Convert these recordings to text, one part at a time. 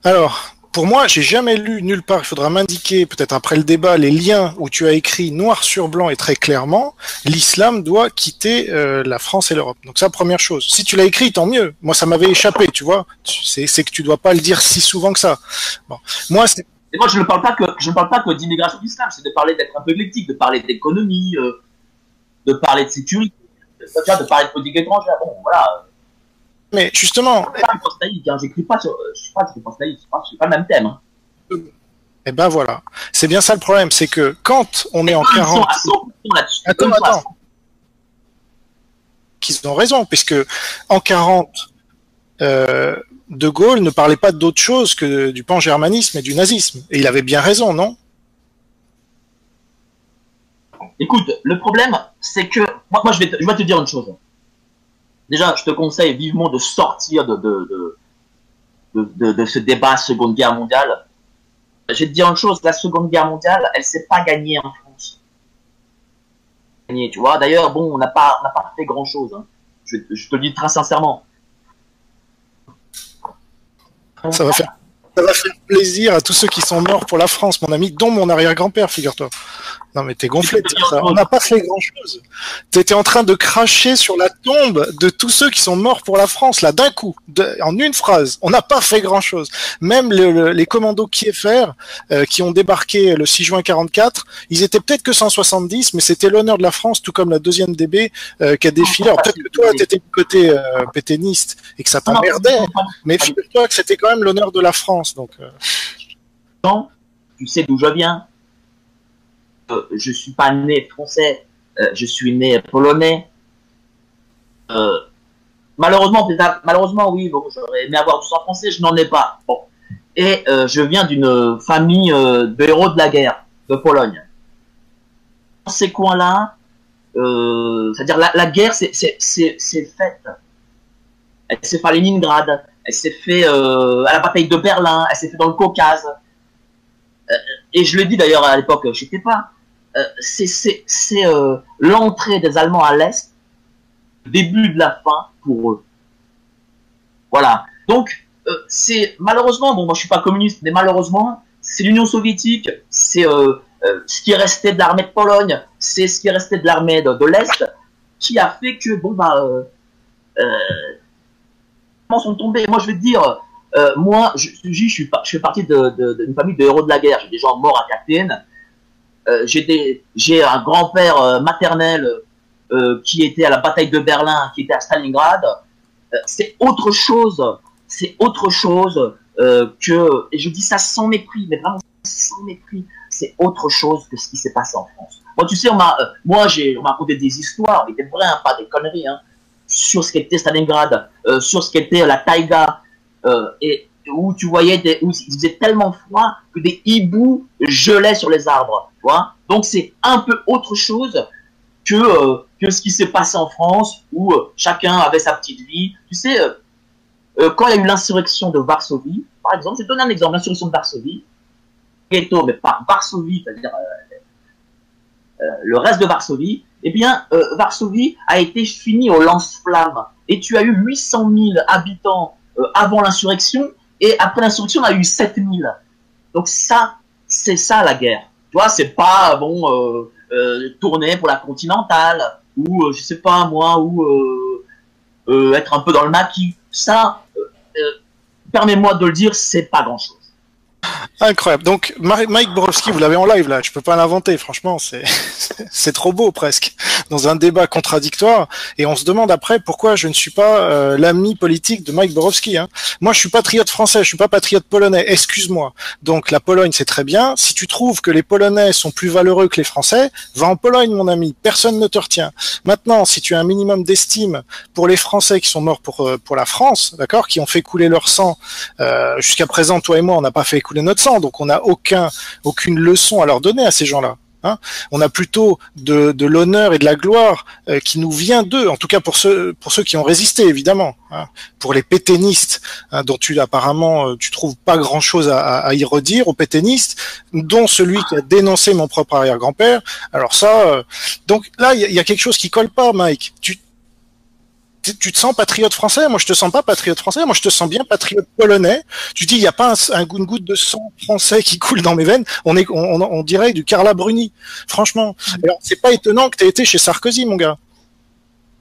Alors, pour moi, j'ai jamais lu nulle part, il faudra m'indiquer, peut-être après le débat, les liens où tu as écrit noir sur blanc et très clairement, l'islam doit quitter la France et l'Europe. Donc ça, première chose. Si tu l'as écrit, tant mieux. Moi, ça m'avait échappé, tu vois. C'est que tu dois pas le dire si souvent que ça. Bon. Moi, c'est... Et moi, je ne parle pas que d'immigration d'islam, c'est de parler d'être un peu éclectique, de parler d'économie, de parler de sécurité, de parler de politique étrangère. Bon, voilà. Mais justement... Je suis pas post-laïque, hein. J'écris pas sur... Je suis pas post-laïque, c'est pas le même thème. Hein. Eh ben voilà. C'est bien ça le problème, c'est que quand on est en 40... Ils sont à 100% là-dessus. Attends. Qu'ils ont raison, puisque en 40... De Gaulle ne parlait pas d'autre chose que du pan-germanisme et du nazisme. Et il avait bien raison, non? Écoute, le problème, c'est que... Moi je vais te dire une chose. Déjà, je te conseille vivement de sortir de ce débat Seconde Guerre mondiale. Je vais te dire une chose, la Seconde Guerre mondiale, elle s'est pas gagnée en France. Tu vois, d'ailleurs, bon, on n'a pas fait grand-chose. Hein. Je te le dis très sincèrement. Ça va faire plaisir à tous ceux qui sont morts pour la France, mon ami, dont mon arrière-grand-père, figure-toi. Non mais t'es gonflé de dire ça. On n'a pas fait grand-chose. T'étais en train de cracher sur la tombe de tous ceux qui sont morts pour la France, là, d'un coup, en une phrase. On n'a pas fait grand-chose. Même les commandos Kieffer, qui ont débarqué le 6 juin 44, ils étaient peut-être que 170, mais c'était l'honneur de la France, tout comme la 2e DB qui a défilé. Alors peut-être que toi, t'étais du côté pétainiste et que ça t'emmerdait, mais figure-toi que c'était quand même l'honneur de la France. Donc, tu sais d'où je viens. Je suis pas né français, je suis né polonais. Malheureusement, oui, bon, j'aurais aimé avoir du sang français, je n'en ai pas. Bon. Et je viens d'une famille de héros de la guerre de Pologne. Dans ces coins-là, c'est-à-dire la guerre, c'est faite. Elle s'est faite à Leningrad, elle s'est faite à la bataille de Berlin, elle s'est faite dans le Caucase. Et je le dis d'ailleurs à l'époque, je sais pas. C'est l'entrée des Allemands à l'Est, le début de la fin pour eux. Voilà. Donc, c'est malheureusement, bon, moi je suis pas communiste, mais malheureusement, c'est l'Union soviétique, c'est ce qui est resté de l'armée de Pologne, c'est ce qui est resté de l'armée de l'Est, qui a fait que, bon, sont tombés. Moi, je vais te dire, moi, je fais partie d'une famille de héros de la guerre. J'ai des gens morts à Katyn. J'ai un grand-père maternel qui était à la bataille de Berlin, qui était à Stalingrad. C'est autre chose que, et je dis ça sans mépris, mais vraiment sans mépris, c'est autre chose que ce qui s'est passé en France. Moi, tu sais, on m'a raconté des histoires, mais des vraies, hein, pas des conneries, hein, sur ce qu'était Stalingrad, sur ce qu'était la taïga, et où tu voyais où il faisait tellement froid que des hiboux gelaient sur les arbres, tu vois. Donc c'est un peu autre chose que ce qui s'est passé en France, où chacun avait sa petite vie. Tu sais, quand il y a eu l'insurrection de Varsovie, par exemple, je vais te donner un exemple, l'insurrection de Varsovie, ghetto, mais pas Varsovie, c'est-à-dire le reste de Varsovie, eh bien, Varsovie a été finie au lance-flammes. Et tu as eu 800 000 habitants avant l'insurrection, et après l'insurrection, on a eu 7 000. Donc ça, c'est ça la guerre. Tu vois, c'est pas, bon, tourner pour la Continentale, ou, je sais pas moi, ou être un peu dans le maquis. Ça, permets-moi de le dire, c'est pas grand-chose. Incroyable. Donc, Mike Borowski, vous l'avez en live, là. Je peux pas l'inventer, franchement. C'est trop beau, presque. Dans un débat contradictoire. Et on se demande après pourquoi je ne suis pas l'ami politique de Mike Borowski. Hein. Moi, je suis patriote français, je suis pas patriote polonais. Excuse-moi. Donc, la Pologne, c'est très bien. Si tu trouves que les Polonais sont plus valeureux que les Français, va en Pologne, mon ami. Personne ne te retient. Maintenant, si tu as un minimum d'estime pour les Français qui sont morts pour la France, d'accord, qui ont fait couler leur sang, jusqu'à présent, toi et moi, on n'a pas fait couler notre sang, donc on n'a aucune leçon à leur donner à ces gens-là. Hein, on a plutôt de l'honneur et de la gloire qui nous vient d'eux, en tout cas pour ceux qui ont résisté, évidemment. Hein, pour les pétainistes, hein, dont apparemment tu trouves pas grand-chose à y redire, aux pétainistes, dont celui qui a dénoncé mon propre arrière-grand-père. Alors ça, donc là, il y a quelque chose qui colle pas, Mike. tu te sens patriote français? Moi, je te sens pas patriote français. Moi, je te sens bien patriote polonais. Tu dis, il n'y a pas une goutte de sang français qui coule dans mes veines. On dirait du Carla Bruni. Franchement. Alors, c'est pas étonnant que tu aies été chez Sarkozy, mon gars.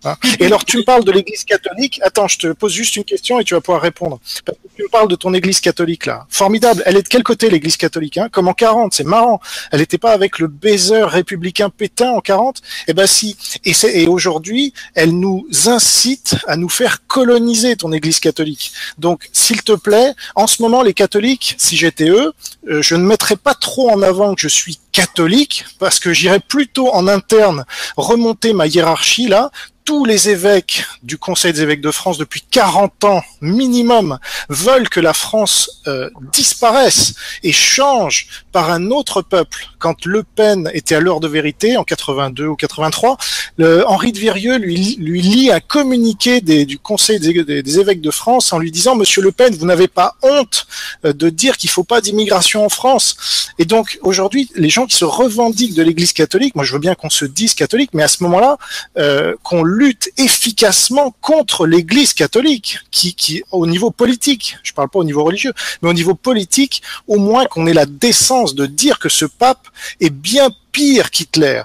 Hein. Et alors, tu me parles de l'Église catholique. Attends, je te pose juste une question et tu vas pouvoir répondre. Parce que tu me parles de ton Église catholique, là. Formidable. Elle est de quel côté, l'Église catholique, hein? Comme en 40, c'est marrant. Elle n'était pas avec le baiser républicain Pétain en 40? Eh ben si. Et aujourd'hui, elle nous incite à nous faire coloniser, ton Église catholique. Donc, s'il te plaît, en ce moment, les catholiques, si j'étais eux, je ne mettrais pas trop en avant que je suis catholique, parce que j'irais plutôt en interne remonter ma hiérarchie, là. Tous les évêques du Conseil des évêques de France depuis 40 ans minimum veulent que la France disparaisse et change par un autre peuple. Quand Le Pen était à l'heure de vérité en 82 ou 83, Henri de Virieu lui lit un communiqué du Conseil des évêques de France en lui disant: Monsieur Le Pen, vous n'avez pas honte de dire qu'il ne faut pas d'immigration en France. Et donc aujourd'hui, les gens qui se revendiquent de l'Église catholique, moi je veux bien qu'on se dise catholique, mais à ce moment-là, qu'on lutte efficacement contre l'Église catholique, qui au niveau politique, je parle pas au niveau religieux, mais au niveau politique, au moins qu'on ait la décence de dire que ce pape est bien pire qu'Hitler.